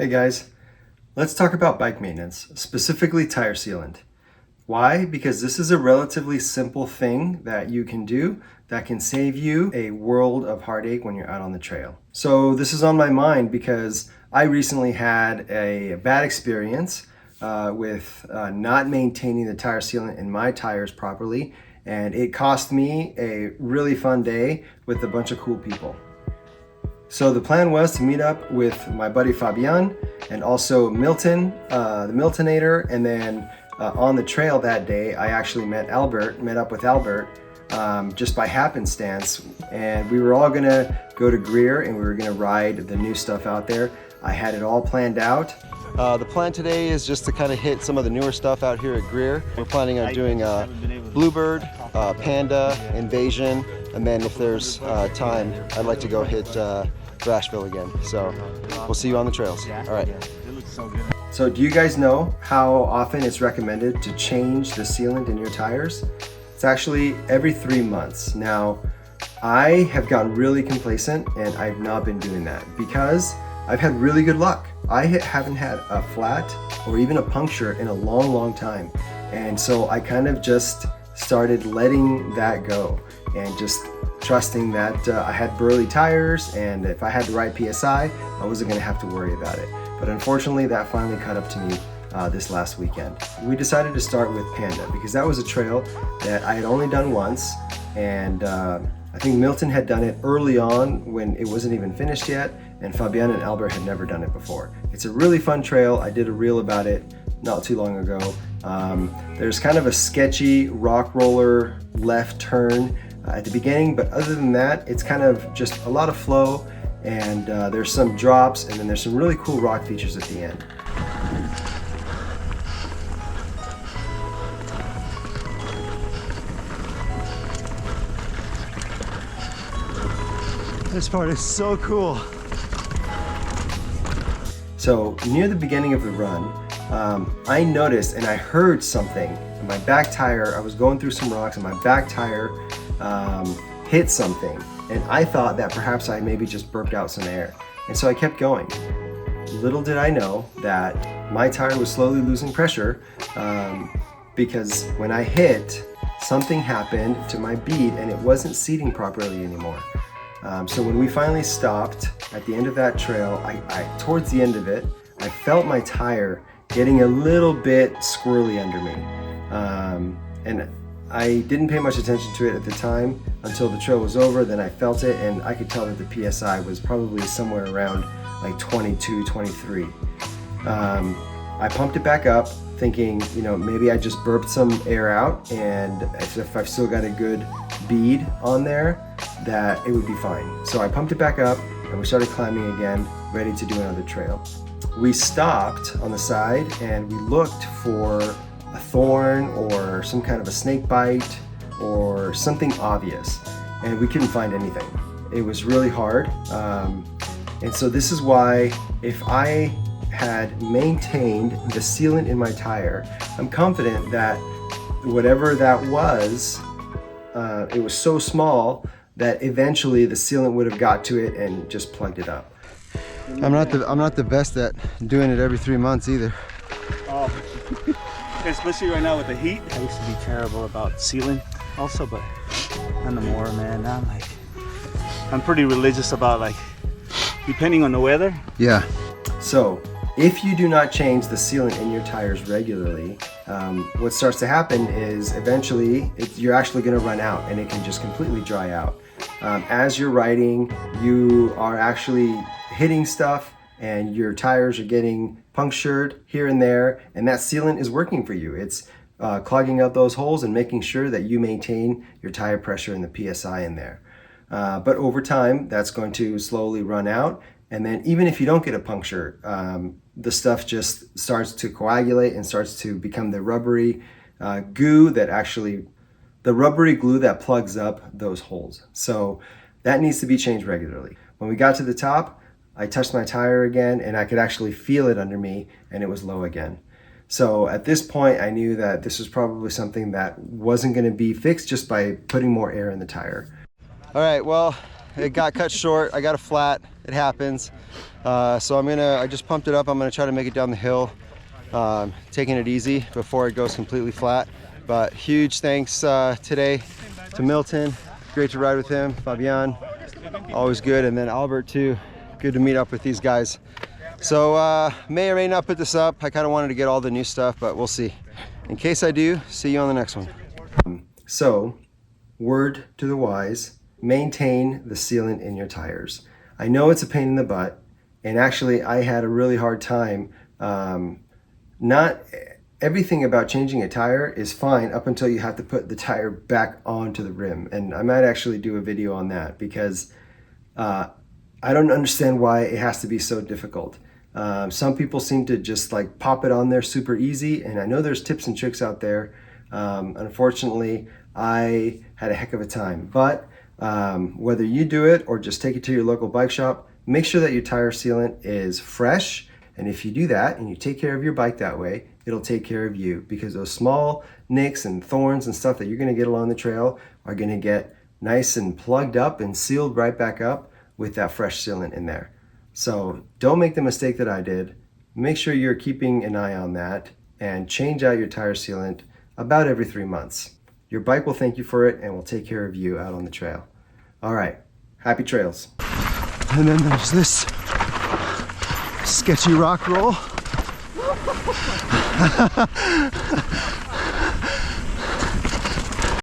Hey guys, let's talk about bike maintenance, specifically tire sealant. Why? Because this is a relatively simple thing that you can do that can save you a world of heartache when you're out on the trail. So this is on my mind because I recently had a bad experience with not maintaining the tire sealant in my tires properly, and it cost me a really fun day with a bunch of cool people. So the plan was to meet up with my buddy Fabian and also Milton, the Miltonator, and then on the trail that day, I actually met up with Albert just by happenstance, and we were all gonna go to Greer and we were gonna ride the new stuff out there. I had it all planned out. The plan today is just to kind of hit some of the newer stuff out here at Greer. We're planning on doing Bluebird, Panda, Invasion, and then if there's time, I'd like to go hit Brashville again. So we'll see you on the trails. All right. So do you guys know how often it's recommended to change the sealant in your tires? It's actually every 3 months. Now, I have gotten really complacent and I've not been doing that because I've had really good luck. I haven't had a flat or even a puncture in a long, long time. And so I kind of just started letting that go and just trusting that I had burly tires, and if I had the right PSI, I wasn't gonna have to worry about it. But unfortunately, that finally caught up to me this last weekend. We decided to start with Panda because that was a trail that I had only done once, and I think Milton had done it early on when it wasn't even finished yet, and Fabian and Albert had never done it before. It's a really fun trail. I did a reel about it not too long ago. There's kind of a sketchy rock roller left turn at the beginning, but other than that, it's kind of just a lot of flow, and there's some drops, and then there's some really cool rock features at the end. This part is so cool. So near the beginning of the run, I noticed and I heard something in my back tire. I was going through some rocks and my back tire hit something, and I thought that perhaps I maybe just burped out some air, and so I kept going. Little did I know that my tire was slowly losing pressure because when I hit, something happened to my bead and it wasn't seating properly anymore. So when we finally stopped at the end of that trail, towards the end of it, I felt my tire getting a little bit squirrely under me. And I didn't pay much attention to it at the time until the trail was over. Then I felt it, and I could tell that the PSI was probably somewhere around like 22, 23. I pumped it back up thinking, maybe I just burped some air out, and if I've still got a good bead on there, that it would be fine. So I pumped it back up and we started climbing again, ready to do another trail. We stopped on the side and we looked for a thorn or some kind of a snake bite or something obvious, and we couldn't find anything. It was really hard. And so this is why if I had maintained the sealant in my tire, I'm confident that whatever that was, it was so small that eventually the sealant would have got to it and just plugged it up. I'm not the best at doing it every 3 months either. Oh, especially right now with the heat. I used to be terrible about sealing also, but none more, man. Now I'm pretty religious about depending on the weather. Yeah. So if you do not change the sealant in your tires regularly, what starts to happen is eventually you're actually going to run out and it can just completely dry out. As you're riding, you are actually hitting stuff and your tires are getting punctured here and there, and that sealant is working for you. It's clogging out those holes and making sure that you maintain your tire pressure and the PSI in there. But over time, that's going to slowly run out, and then even if you don't get a puncture, the stuff just starts to coagulate and starts to become the rubbery glue that plugs up those holes. So that needs to be changed regularly. When we got to the top, I touched my tire again and I could actually feel it under me, and it was low again. So at this point, I knew that this was probably something that wasn't going to be fixed just by putting more air in the tire. All right, well, it got cut short. I got a flat. It happens. So I just pumped it up. I'm gonna try to make it down the hill, taking it easy before it goes completely flat. But huge thanks today to Milton. Great to ride with him. Fabian, always good. And then Albert too. Good to meet up with these guys. So may or may not put this up. I kind of wanted to get all the new stuff, but we'll see. In case I do, see you on the next one. So, word to the wise, maintain the sealant in your tires. I know it's a pain in the butt, and actually I had a really hard time. Not everything about changing a tire is fine up until you have to put the tire back onto the rim. And I might actually do a video on that because I don't understand why it has to be so difficult. Some people seem to just like pop it on there super easy, and I know there's tips and tricks out there. Unfortunately, I had a heck of a time. But whether you do it or just take it to your local bike shop, make sure that your tire sealant is fresh. And if you do that and you take care of your bike that way, it'll take care of you, because those small nicks and thorns and stuff that you're going to get along the trail are going to get nice and plugged up and sealed right back up with that fresh sealant in there. So don't make the mistake that I did. Make sure you're keeping an eye on that and change out your tire sealant about every 3 months. Your bike will thank you for it and will take care of you out on the trail. All right, happy trails. And then there's this sketchy rock roll.